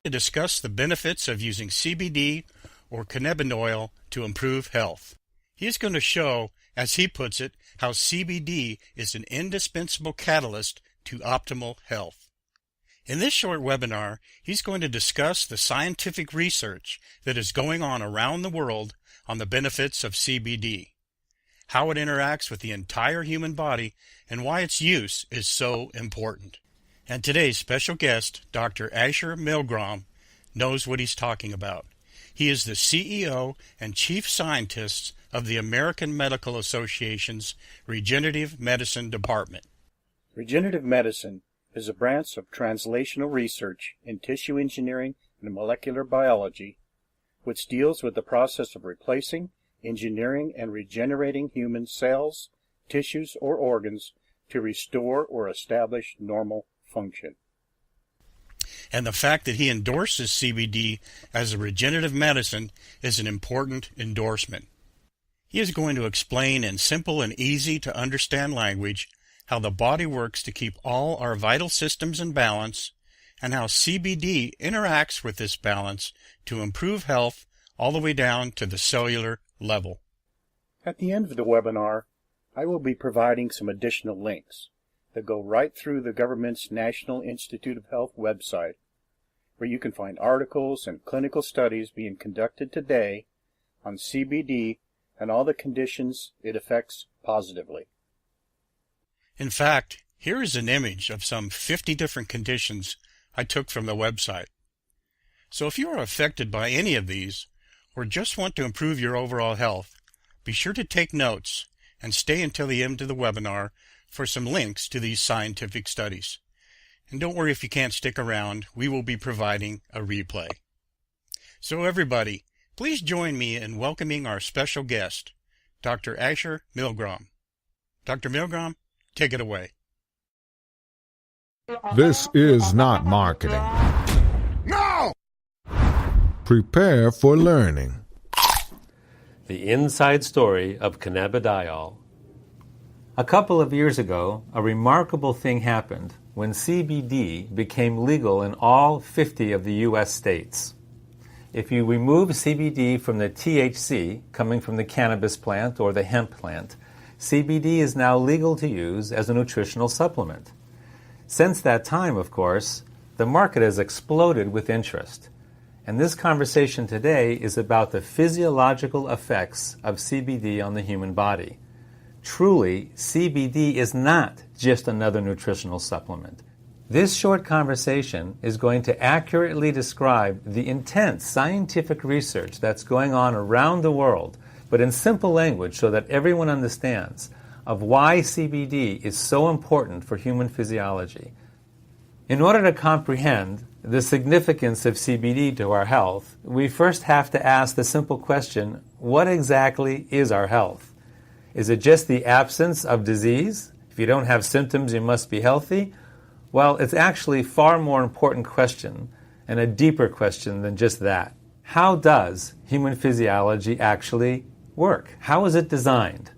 To discuss the benefits of using CBD or cannabidiol to improve health. He is going to show, as he puts it, how CBD is an indispensable catalyst to optimal health. In this short webinar, he's going to discuss the scientific research that is going on around the world on the benefits of CBD, how it interacts with the entire human body, and why its use is so important. And today's special guest, Dr. Asher Milgrom, knows what he's talking about. He is the CEO and Chief Scientist of the American Medical Association's Regenerative Medicine Department. Regenerative medicine is a branch of translational research in tissue engineering and molecular biology, which deals with the process of replacing, engineering, and regenerating human cells, tissues, or organs to restore or establish normal function. And the fact that he endorses CBD as a regenerative medicine is an important endorsement. He is going to explain in simple and easy to understand language how the body works to keep all our vital systems in balance, and how CBD interacts with this balance to improve health all the way down to the cellular level. At the end of the webinar, I will be providing some additional links that go right through the government's National Institute of Health website, where you can find articles and clinical studies being conducted today on CBD and all the conditions it affects positively. In fact, here is an image of some 50 different conditions I took from the website. So if you are affected by any of these, or just want to improve your overall health, be sure to take notes and stay until the end of the webinar for some links to these scientific studies. And don't worry if you can't stick around, we will be providing a replay. So everybody, please join me in welcoming our special guest, Dr. Asher Milgrom. Dr. Milgrom, take it away. This is not marketing. No! Prepare for learning. The inside story of cannabidiol. A couple of years ago, a remarkable thing happened when CBD became legal in all 50 of the U.S. states. If you remove CBD from the THC coming from the cannabis plant or the hemp plant, CBD is now legal to use as a nutritional supplement. Since that time, of course, the market has exploded with interest. And this conversation today is about the physiological effects of CBD on the human body. Truly, CBD is not just another nutritional supplement. This short conversation is going to accurately describe the intense scientific research that's going on around the world, but in simple language so that everyone understands of why CBD is so important for human physiology. In order to comprehend the significance of CBD to our health, we first have to ask the simple question, what exactly is our health? Is it just the absence of disease? If you don't have symptoms, you must be healthy? Well, it's actually a far more important question and a deeper question than just that. How does human physiology actually work? How is it designed?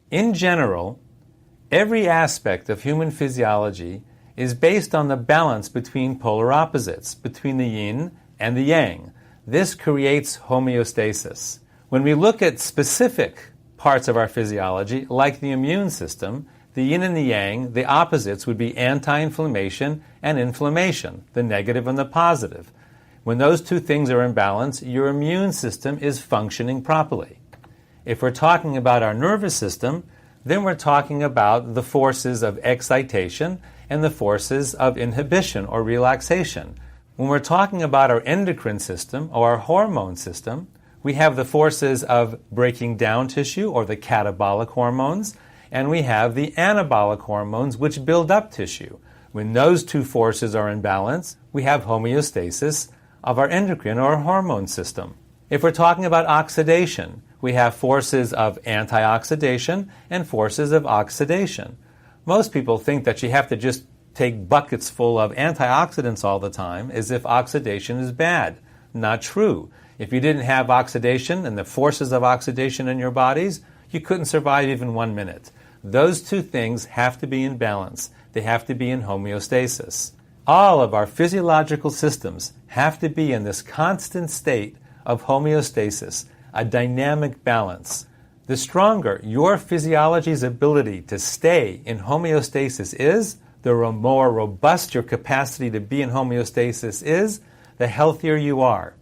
In general, every aspect of human physiology is based on the balance between polar opposites, between the yin and the yang. This creates homeostasis. When we look at specific parts of our physiology, like the immune system, the yin and the yang, the opposites would be anti-inflammation and inflammation, the negative and the positive. When those two things are in balance, your immune system is functioning properly. If we're talking about our nervous system, then we're talking about the forces of excitation and the forces of inhibition or relaxation. When we're talking about our endocrine system or our hormone system, we have the forces of breaking down tissue or the catabolic hormones, and we have the anabolic hormones which build up tissue. When those two forces are in balance, we have homeostasis of our endocrine or hormone system. If we're talking about oxidation, we have forces of antioxidation and forces of oxidation. Most people think that you have to just take buckets full of antioxidants all the time as if oxidation is bad. Not true. If you didn't have oxidation and the forces of oxidation in your bodies, you couldn't survive even 1 minute. Those two things have to be in balance. They have to be in homeostasis. All of our physiological systems have to be in this constant state of homeostasis, a dynamic balance. The stronger your physiology's ability to stay in homeostasis is, the more robust your capacity to be in homeostasis is, the healthier you are.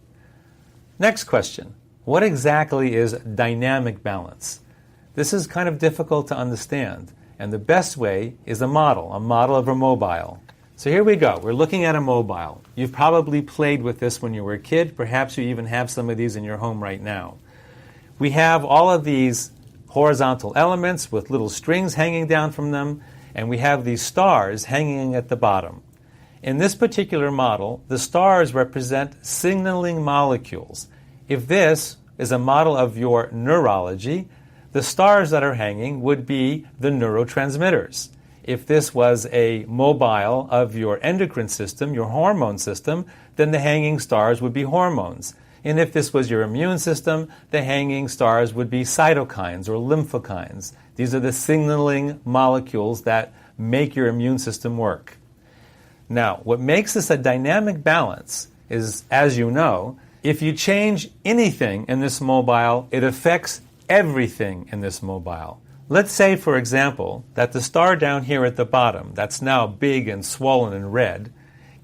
Next question. What exactly is dynamic balance? This is kind of difficult to understand, and the best way is a model of a mobile. So here we go. We're looking at a mobile. You've probably played with this when you were a kid. Perhaps you even have some of these in your home right now. We have all of these horizontal elements with little strings hanging down from them, and we have these stars hanging at the bottom. In this particular model, the stars represent signaling molecules. If this is a model of your neurology, the stars that are hanging would be the neurotransmitters. If this was a mobile of your endocrine system, your hormone system, then the hanging stars would be hormones. And if this was your immune system, the hanging stars would be cytokines or lymphokines. These are the signaling molecules that make your immune system work. Now, what makes this a dynamic balance is, as you know, if you change anything in this mobile, it affects everything in this mobile. Let's say, for example, that the star down here at the bottom, that's now big and swollen and red,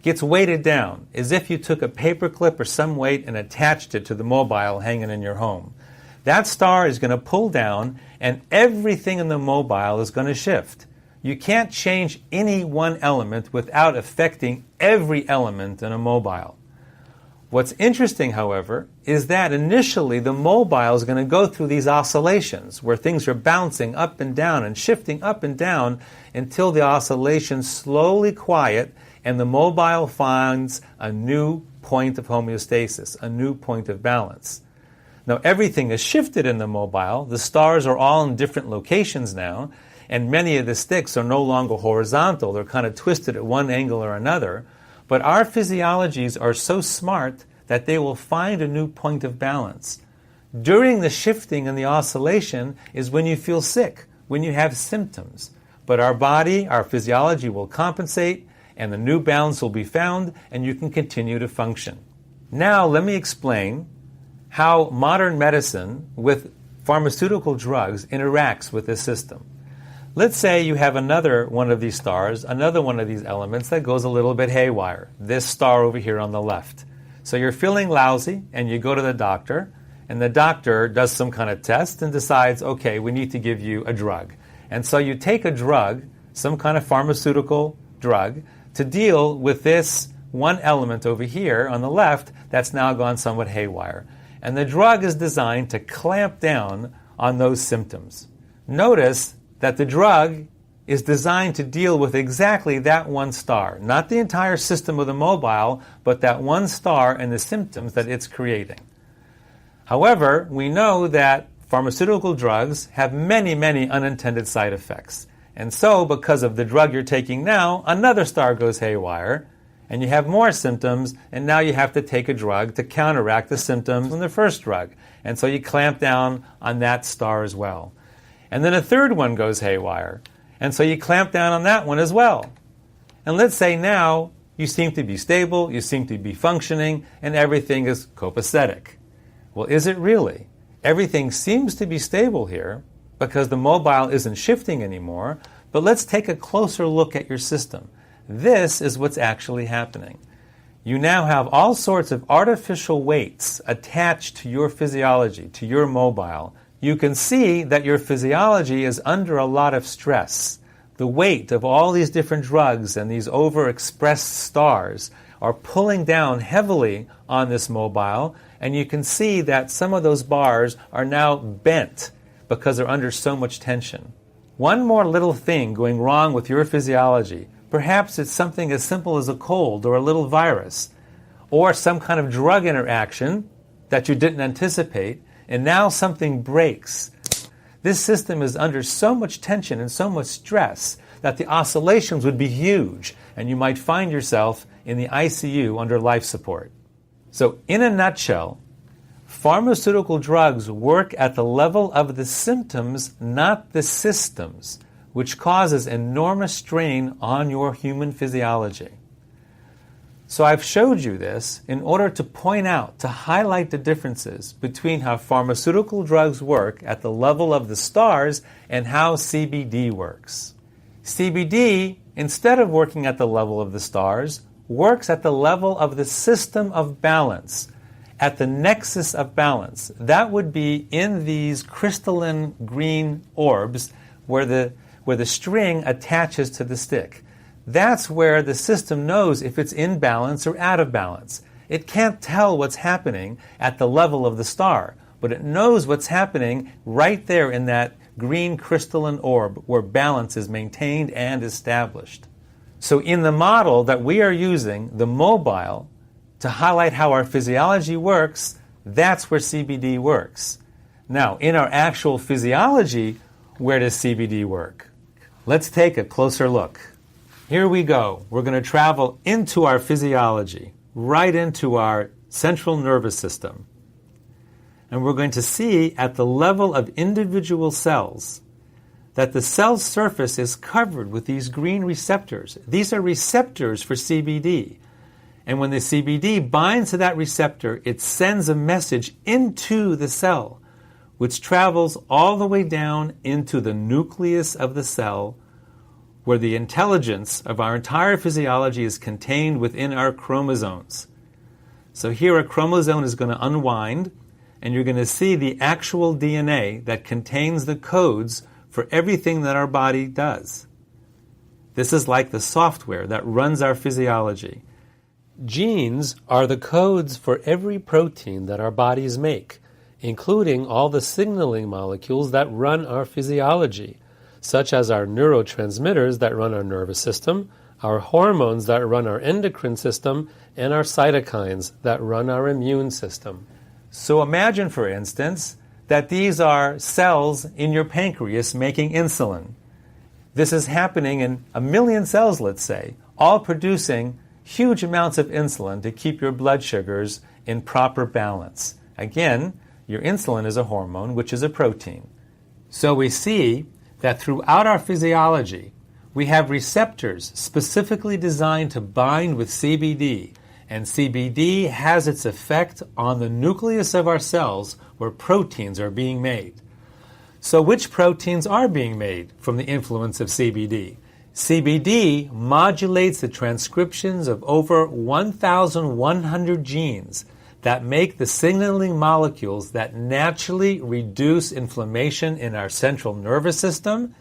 gets weighted down as if you took a paper clip or some weight and attached it to the mobile hanging in your home. That star is going to pull down and everything in the mobile is going to shift. You can't change any one element without affecting every element in a mobile. What's interesting, however, is that initially the mobile is going to go through these oscillations where things are bouncing up and down and shifting up and down until the oscillations slowly quiet and the mobile finds a new point of homeostasis, a new point of balance. Now everything is shifted in the mobile. The stars are all in different locations now, and many of the sticks are no longer horizontal. They're kind of twisted at one angle or another. But our physiologies are so smart that they will find a new point of balance. During the shifting and the oscillation is when you feel sick, when you have symptoms. But our body, our physiology will compensate, and the new balance will be found, and you can continue to function. Now let me explain how modern medicine with pharmaceutical drugs interacts with this system. Let's say you have another one of these stars, another one of these elements that goes a little bit haywire. This star over here on the left. So you're feeling lousy and you go to the doctor, and the doctor does some kind of test and decides, okay, we need to give you a drug. And so you take a drug, some kind of pharmaceutical drug, to deal with this one element over here on the left that's now gone somewhat haywire. And the drug is designed to clamp down on those symptoms. Notice that the drug is designed to deal with exactly that one star, not the entire system of the mobile, but that one star and the symptoms that it's creating. However, we know that pharmaceutical drugs have many, many unintended side effects. And so, because of the drug you're taking now, another star goes haywire, and you have more symptoms, and now you have to take a drug to counteract the symptoms from the first drug. And so you clamp down on that star as well. And then a third one goes haywire. And so you clamp down on that one as well. And let's say now you seem to be stable, you seem to be functioning, and everything is copacetic. Well, is it really? Everything seems to be stable here because the mobile isn't shifting anymore, but let's take a closer look at your system. This is what's actually happening. You now have all sorts of artificial weights attached to your physiology, to your mobile. You can see that your physiology is under a lot of stress. The weight of all these different drugs and these overexpressed stars are pulling down heavily on this mobile, and you can see that some of those bars are now bent because they're under so much tension. One more little thing going wrong with your physiology. Perhaps it's something as simple as a cold or a little virus, or some kind of drug interaction that you didn't anticipate, and now something breaks. This system is under so much tension and so much stress that the oscillations would be huge, and you might find yourself in the ICU under life support. So, in a nutshell, pharmaceutical drugs work at the level of the symptoms, not the systems, which causes enormous strain on your human physiology. So I've showed you this in order to point out, to highlight the differences between how pharmaceutical drugs work at the level of the stars and how CBD works. CBD, instead of working at the level of the stars, works at the level of the system of balance, at the nexus of balance. That would be in these crystalline green orbs where the string attaches to the stick. That's where the system knows if it's in balance or out of balance. It can't tell what's happening at the level of the star, but it knows what's happening right there in that green crystalline orb where balance is maintained and established. So in the model that we are using, the mobile, to highlight how our physiology works, that's where CBD works. Now, in our actual physiology, where does CBD work? Let's take a closer look. Here we go. We're going to travel into our physiology, right into our central nervous system. And we're going to see at the level of individual cells that the cell surface is covered with these green receptors. These are receptors for CBD. And when the CBD binds to that receptor, it sends a message into the cell, which travels all the way down into the nucleus of the cell, where the intelligence of our entire physiology is contained within our chromosomes. So here a chromosome is going to unwind, and you're going to see the actual DNA that contains the codes for everything that our body does. This is like the software that runs our physiology. Genes are the codes for every protein that our bodies make, including all the signaling molecules that run our physiology, such as our neurotransmitters that run our nervous system, our hormones that run our endocrine system, and our cytokines that run our immune system. So imagine, for instance, that these are cells in your pancreas making insulin. This is happening in 1 million cells, let's say, all producing huge amounts of insulin to keep your blood sugars in proper balance. Again, your insulin is a hormone, which is a protein. So we see that throughout our physiology, we have receptors specifically designed to bind with CBD, and CBD has its effect on the nucleus of our cells where proteins are being made. So which proteins are being made from the influence of CBD? CBD modulates the transcriptions of over 1,100 genes that make the signaling molecules that naturally reduce inflammation in our central nervous system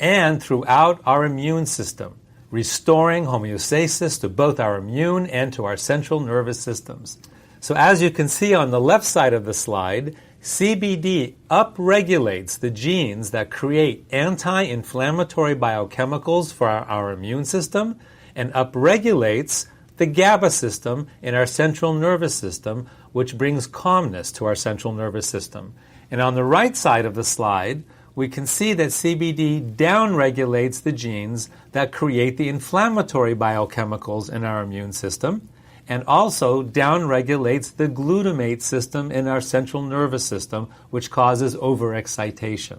and throughout our immune system, restoring homeostasis to both our immune and to our central nervous systems. So as you can see on the left side of the slide, CBD upregulates the genes that create anti-inflammatory biochemicals for our immune system and upregulates the GABA system in our central nervous system, which brings calmness to our central nervous system. And on the right side of the slide, we can see that CBD downregulates the genes that create the inflammatory biochemicals in our immune system and also downregulates the glutamate system in our central nervous system, which causes overexcitation.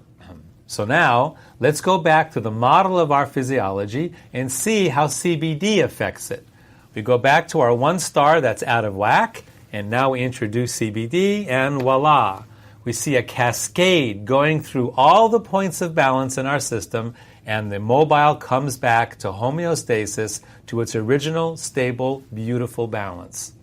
So now, let's go back to the model of our physiology and see how CBD affects it. We go back to our one star that's out of whack, and now we introduce CBD, and voila! We see a cascade going through all the points of balance in our system, and the mobile comes back to homeostasis, to its original, stable, beautiful balance.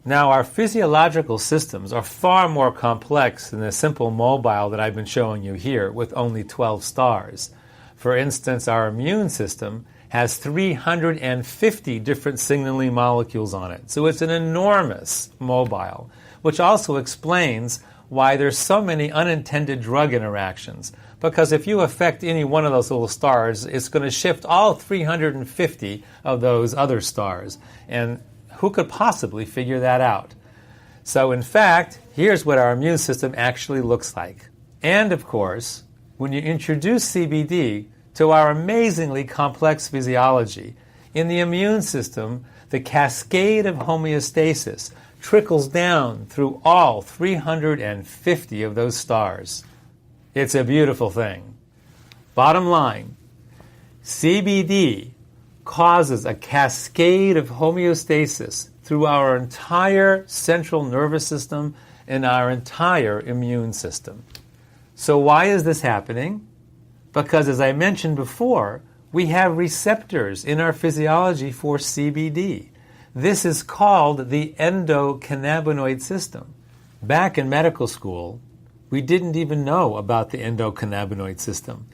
Now, our physiological systems are far more complex than the simple mobile that I've been showing you here with only 12 stars. For instance, our immune system has 350 different signaling molecules on it. So it's an enormous mobile, which also explains why there's so many unintended drug interactions. Because if you affect any one of those little stars, it's going to shift all 350 of those other stars. And who could possibly figure that out? So in fact, here's what our immune system actually looks like. And of course, when you introduce CBD to our amazingly complex physiology, in the immune system, the cascade of homeostasis trickles down through all 350 of those stars. It's a beautiful thing. Bottom line, CBD causes a cascade of homeostasis through our entire central nervous system and our entire immune system. So why is this happening? Because, as I mentioned before, we have receptors in our physiology for CBD. This is called the endocannabinoid system. Back in medical school, we didn't even know about the endocannabinoid system.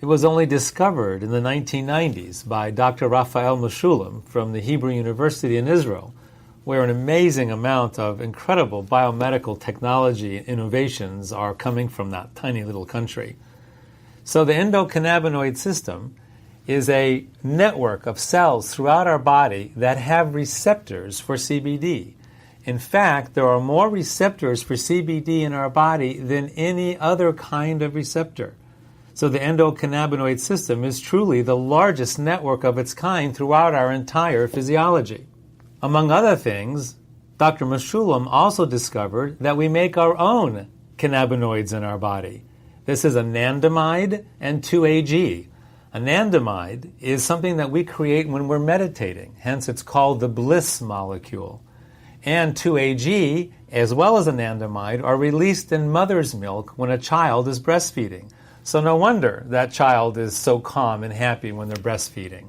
It was only discovered in the 1990s by Dr. Raphael Mechoulam from the Hebrew University in Israel, where an amazing amount of incredible biomedical technology and innovations are coming from that tiny little country. So the endocannabinoid system is a network of cells throughout our body that have receptors for CBD. In fact, there are more receptors for CBD in our body than any other kind of receptor. So the endocannabinoid system is truly the largest network of its kind throughout our entire physiology. Among other things, Dr. Mechoulam also discovered that we make our own cannabinoids in our body. This is anandamide and 2-AG. Anandamide is something that we create when we're meditating, hence it's called the bliss molecule. And 2-AG, as well as anandamide, are released in mother's milk when a child is breastfeeding. So no wonder that child is so calm and happy when they're breastfeeding.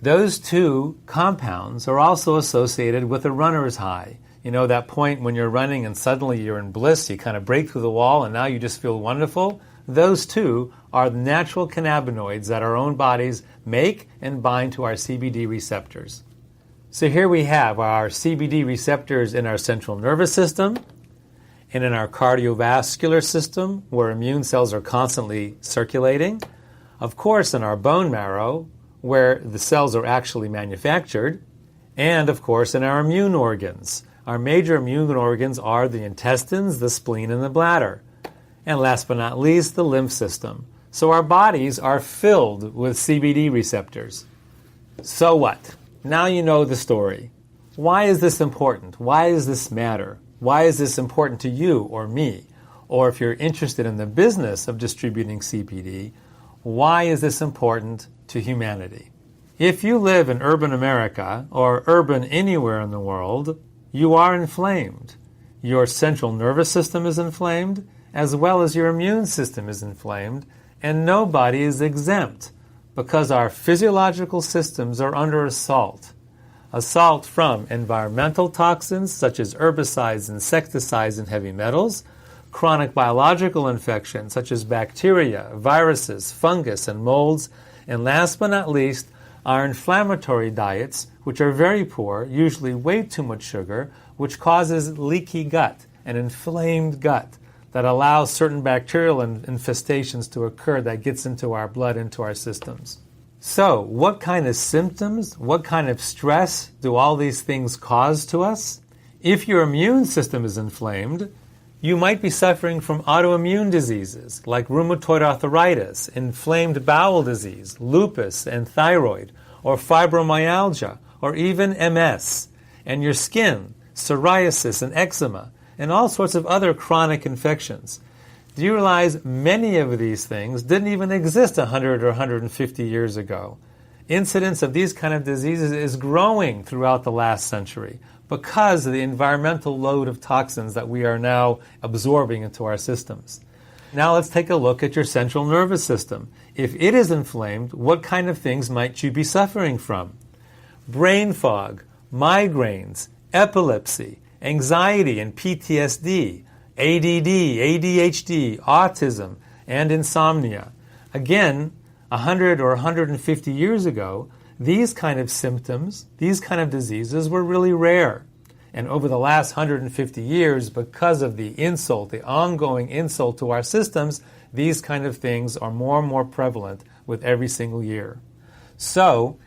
Those two compounds are also associated with a runner's high. You know, that point when you're running and suddenly you're in bliss, you kind of break through the wall and now you just feel wonderful? Those two are the natural cannabinoids that our own bodies make and bind to our CBD receptors. So here we have our CBD receptors in our central nervous system and in our cardiovascular system, where immune cells are constantly circulating. Of course, in our bone marrow, where the cells are actually manufactured. And, of course, in our immune organs. Our major immune organs are the intestines, the spleen, and the bladder. And last but not least, the lymph system. So our bodies are filled with CBD receptors. So what? Now you know the story. Why is this important? Why does this matter? Why is this important to you or me? Or if you're interested in the business of distributing CBD, why is this important to humanity? If you live in urban America or urban anywhere in the world, you are inflamed. Your central nervous system is inflamed, as well as your immune system is inflamed, and nobody is exempt because our physiological systems are under assault. Assault from environmental toxins such as herbicides, insecticides, and heavy metals, chronic biological infections such as bacteria, viruses, fungus, and molds, and last but not least, our inflammatory diets, which are very poor, usually way too much sugar, which causes leaky gut, an inflamed gut that allows certain bacterial infestations to occur that gets into our blood, into our systems. So, what kind of symptoms, what kind of stress do all these things cause to us? If your immune system is inflamed, you might be suffering from autoimmune diseases like rheumatoid arthritis, inflamed bowel disease, lupus and thyroid, or fibromyalgia, or even MS, and your skin, psoriasis and eczema, and all sorts of other chronic infections. Do you realize many of these things didn't even exist 100 or 150 years ago? Incidence of these kind of diseases is growing throughout the last century because of the environmental load of toxins that we are now absorbing into our systems. Now let's take a look at your central nervous system. If it is inflamed, what kind of things might you be suffering from? Brain fog, migraines, epilepsy, anxiety and PTSD, ADD, ADHD, autism, and insomnia. Again, 100 or 150 years ago, these kind of symptoms, these kind of diseases were really rare. And over the last 150 years, because of the insult, the ongoing insult to our systems, these kind of things are more and more prevalent with every single year. So,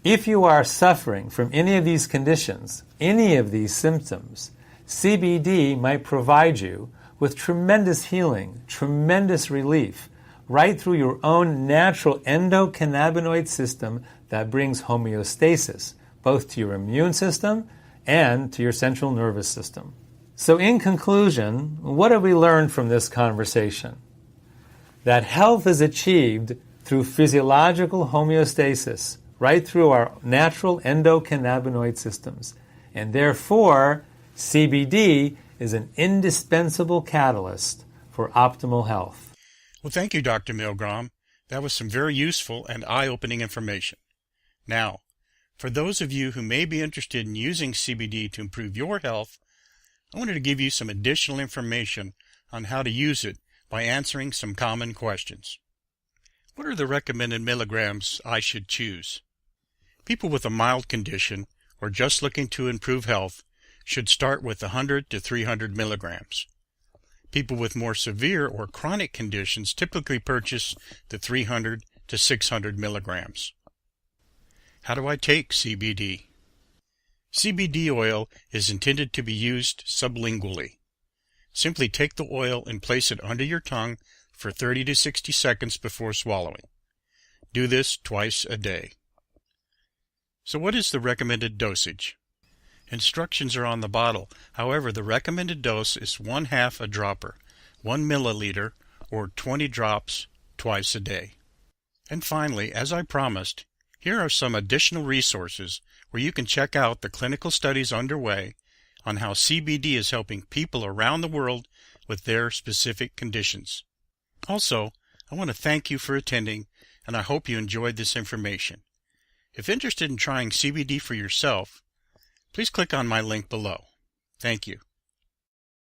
if you are suffering from any of these conditions, any of these symptoms, CBD might provide you with tremendous healing, tremendous relief, right through your own natural endocannabinoid system that brings homeostasis, both to your immune system and to your central nervous system. So in conclusion, what have we learned from this conversation? That health is achieved through physiological homeostasis, right through our natural endocannabinoid systems. And therefore, CBD is an indispensable catalyst for optimal health. Well, thank you, Dr. Milgrom. That was some very useful and eye-opening information. Now, for those of you who may be interested in using CBD to improve your health, I wanted to give you some additional information on how to use it by answering some common questions. What are the recommended milligrams I should choose? People with a mild condition or just looking to improve health should start with 100 to 300 milligrams. People with more severe or chronic conditions typically purchase the 300 to 600 milligrams. How do I take CBD? CBD oil is intended to be used sublingually. Simply take the oil and place it under your tongue for 30 to 60 seconds before swallowing. Do this twice a day. So what is the recommended dosage? Instructions are on the bottle. However, the recommended dose is 1/2 a dropper, 1 milliliter, or 20 drops twice a day. And finally, as I promised, here are some additional resources where you can check out the clinical studies underway on how CBD is helping people around the world with their specific conditions. Also, I want to thank you for attending, and I hope you enjoyed this information. If interested in trying CBD for yourself, please click on my link below. Thank you.